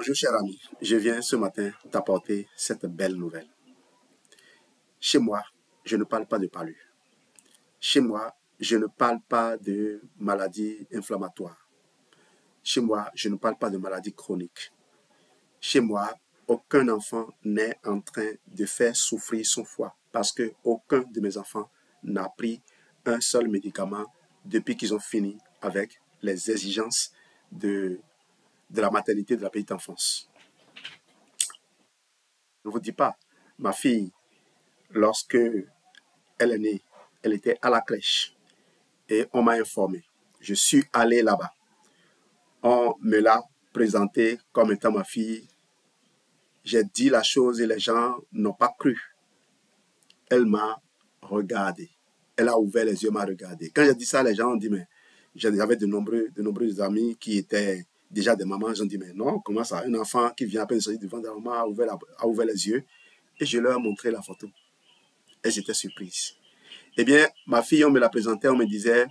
Bonjour cher ami, je viens ce matin t'apporter cette belle nouvelle. Chez moi, je ne parle pas de palu. Chez moi, je ne parle pas de maladies inflammatoires. Chez moi, je ne parle pas de maladies chroniques. Chez moi, aucun enfant n'est en train de faire souffrir son foie parce que aucun de mes enfants n'a pris un seul médicament depuis qu'ils ont fini avec les exigences de la maternité de la petite enfance. Je ne vous dis pas, ma fille, lorsque elle est née, elle était à la crèche et on m'a informé. Je suis allé là-bas. On me l'a présentée comme étant ma fille. J'ai dit la chose et les gens n'ont pas cru. Elle m'a regardé. Elle a ouvert les yeux, m'a regardé. Quand j'ai dit ça, les gens ont dit, mais j'avais de nombreux amis qui étaient déjà des mamans. Ils ont dit, mais non, comment ça? Un enfant qui vient à peine de sortir devant la maman a ouvert les yeux. Et je leur ai montré la photo. Elles étaient surprises. Eh bien, ma fille, on me la présentait, on me disait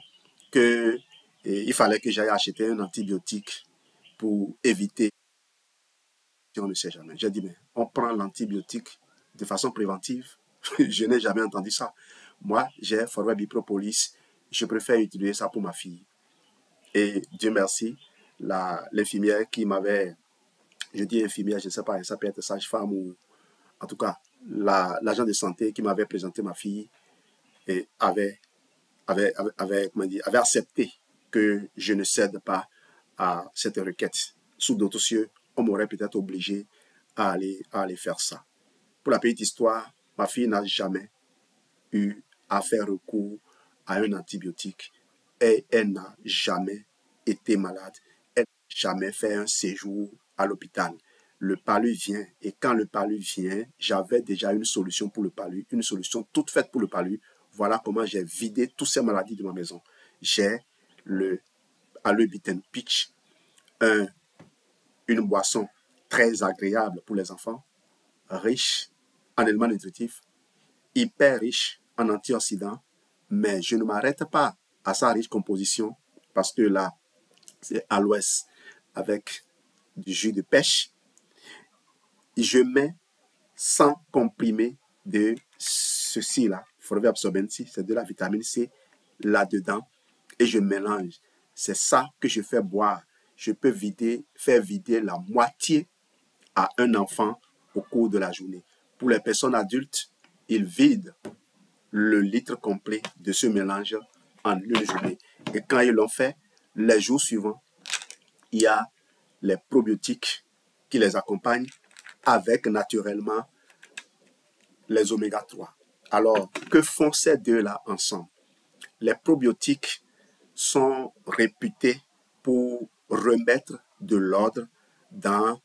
qu'il fallait que j'aille acheter un antibiotique pour éviter. On ne sait jamais. J'ai dit, mais on prend l'antibiotique de façon préventive. Je n'ai jamais entendu ça. Moi, j'ai Forvet Bipropolis. Je préfère utiliser ça pour ma fille. Et Dieu merci, l'infirmière qui m'avait, je dis infirmière, je ne sais pas, ça peut être sage-femme ou en tout cas, l'agent de santé qui m'avait présenté ma fille et avait accepté que je ne cède pas à cette requête. Sous d'autres cieux, on m'aurait peut-être obligé à aller faire ça. Pour la petite histoire, ma fille n'a jamais eu à faire recours à un antibiotique et elle n'a jamais été malade. Elle n'a jamais fait un séjour à l'hôpital. Le palu vient et quand le palu vient, j'avais déjà une solution pour le palu, une solution toute faite pour le palu. Voilà comment j'ai vidé toutes ces maladies de ma maison. J'ai le Alubiten Peach, une boisson très agréable pour les enfants, riche en éléments nutritifs, hyper riche en antioxydants, mais je ne m'arrête pas à sa riche composition parce que là, c'est aloès avec du jus de pêche. Je mets 100 comprimés de ceci-là, Forvet Absorbency, c'est de la vitamine C là-dedans, et je mélange. C'est ça que je fais boire. Je peux faire vider la moitié à un enfant au cours de la journée. Pour les personnes adultes, ils vident le litre complet de ce mélange en une journée. Et quand ils l'ont fait, les jours suivants, il y a les probiotiques qui les accompagnent avec naturellement les oméga 3. Alors, que font ces deux-là ensemble? Les probiotiques sont réputés pour remettre de l'ordre dans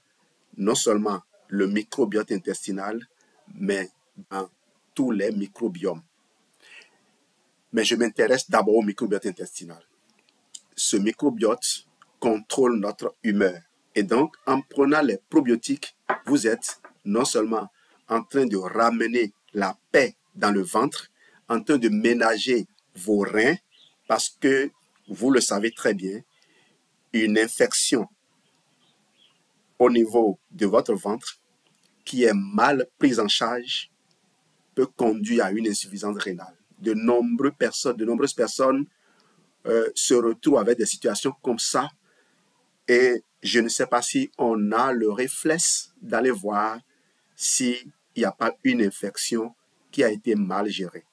non seulement le microbiote intestinal, mais dans tous les microbiomes. Mais je m'intéresse d'abord au microbiote intestinal. Ce microbiote contrôle notre humeur. Et donc, en prenant les probiotiques, vous êtes non seulement en train de ramener la paix dans le ventre, en train de ménager vos reins, parce que, vous le savez très bien, une infection au niveau de votre ventre qui est mal prise en charge peut conduire à une insuffisance rénale. De nombreuses personnes se retrouvent avec des situations comme ça et je ne sais pas si on a le réflexe d'aller voir s'il n'y a pas une infection qui a été mal gérée.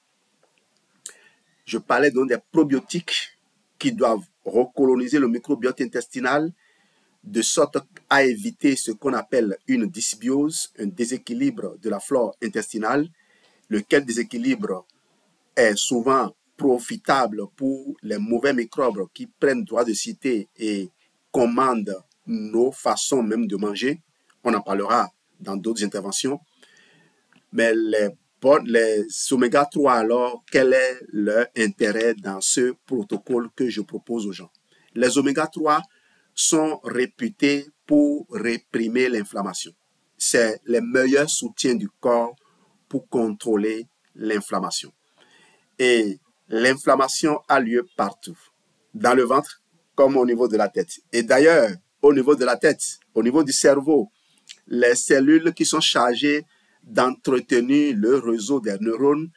Je parlais donc des probiotiques qui doivent recoloniser le microbiote intestinal de sorte à éviter ce qu'on appelle une dysbiose, un déséquilibre de la flore intestinale, lequel déséquilibre est souvent profitable pour les mauvais microbes qui prennent droit de cité et commandent nos façons même de manger. On en parlera dans d'autres interventions. Mais les oméga 3, alors, quel est leur intérêt dans ce protocole que je propose aux gens? Les oméga 3 sont réputés pour réprimer l'inflammation. C'est les meilleurs soutiens du corps pour contrôler l'inflammation. Et l'inflammation a lieu partout, dans le ventre comme au niveau de la tête. Et d'ailleurs, au niveau de la tête, Au niveau du cerveau, les cellules qui sont chargées d'entretenir le réseau des neurones,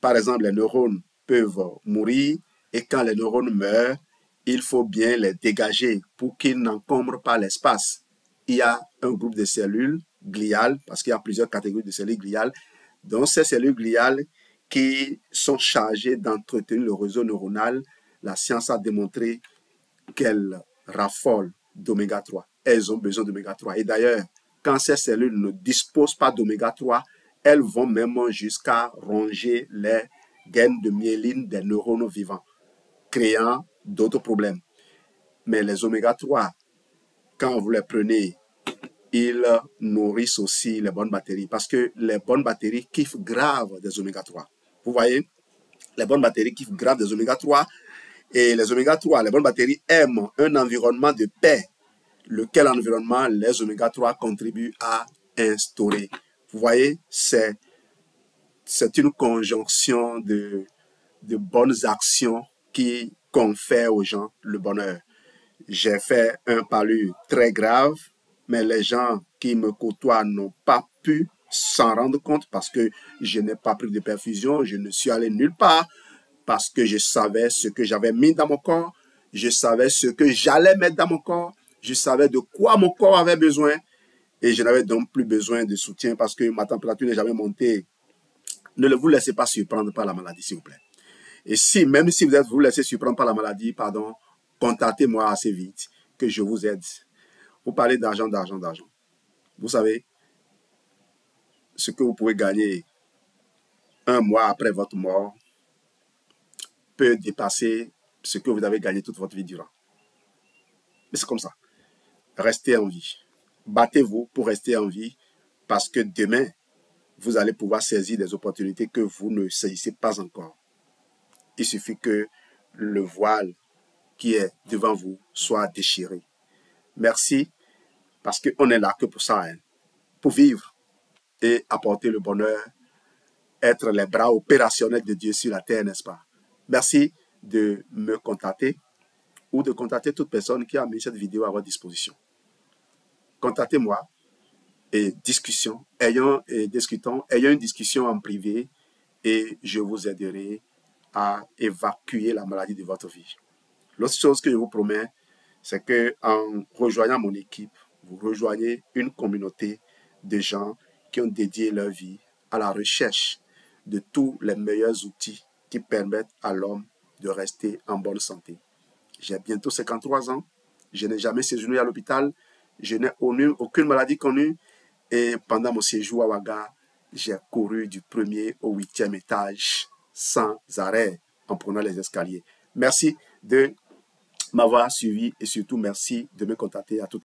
par exemple, les neurones peuvent mourir et quand les neurones meurent, il faut bien les dégager pour qu'ils n'encombrent pas l'espace. Il y a un groupe de cellules gliales, parce qu'il y a plusieurs catégories de cellules gliales, donc ces cellules gliales qui sont chargées d'entretenir le réseau neuronal, la science a démontré qu'elles raffolent d'oméga 3. Elles ont besoin d'oméga 3. Et d'ailleurs, quand ces cellules ne disposent pas d'oméga 3, elles vont même jusqu'à ronger les gaines de myéline des neurones vivants, créant d'autres problèmes. Mais les oméga 3, quand vous les prenez, ils nourrissent aussi les bonnes bactéries parce que les bonnes bactéries kiffent grave des oméga 3. Vous voyez, les bonnes bactéries kiffent grave des oméga 3 et les oméga 3, les bonnes bactéries aiment un environnement de paix, lequel environnement les oméga 3 contribuent à instaurer. Vous voyez, c'est une conjonction de bonnes actions qui confèrent aux gens le bonheur. J'ai fait un palu très grave, mais les gens qui me côtoient n'ont pas pu s'en rendre compte parce que je n'ai pas pris de perfusion, je ne suis allé nulle part parce que je savais ce que j'avais mis dans mon corps, je savais ce que j'allais mettre dans mon corps, je savais de quoi mon corps avait besoin et je n'avais donc plus besoin de soutien parce que ma température n'est jamais montée. Ne vous laissez pas surprendre par la maladie, s'il vous plaît. Et si, même si vous laissez surprendre par la maladie, pardon, contactez-moi assez vite que je vous aide. Vous parlez d'argent. Vous savez, ce que vous pouvez gagner un mois après votre mort peut dépasser ce que vous avez gagné toute votre vie durant. Mais c'est comme ça. Restez en vie. Battez-vous pour rester en vie parce que demain, vous allez pouvoir saisir des opportunités que vous ne saisissez pas encore. Il suffit que le voile qui est devant vous soit déchiré. Merci, parce qu'on est là que pour ça, hein, pour vivre et apporter le bonheur, être les bras opérationnels de Dieu sur la terre, n'est-ce pas? Merci de me contacter ou de contacter toute personne qui a mis cette vidéo à votre disposition. Contactez-moi et discutons, ayons une discussion en privé et je vous aiderai à évacuer la maladie de votre vie. L'autre chose que je vous promets, c'est qu'en rejoignant mon équipe, vous rejoignez une communauté de gens qui ont dédié leur vie à la recherche de tous les meilleurs outils qui permettent à l'homme de rester en bonne santé. J'ai bientôt 53 ans, je n'ai jamais séjourné à l'hôpital, je n'ai aucune maladie connue et pendant mon séjour à Ouaga, j'ai couru du 1er au 8e étage sans arrêt en prenant les escaliers. Merci de m'avoir suivi et surtout merci de me contacter à tout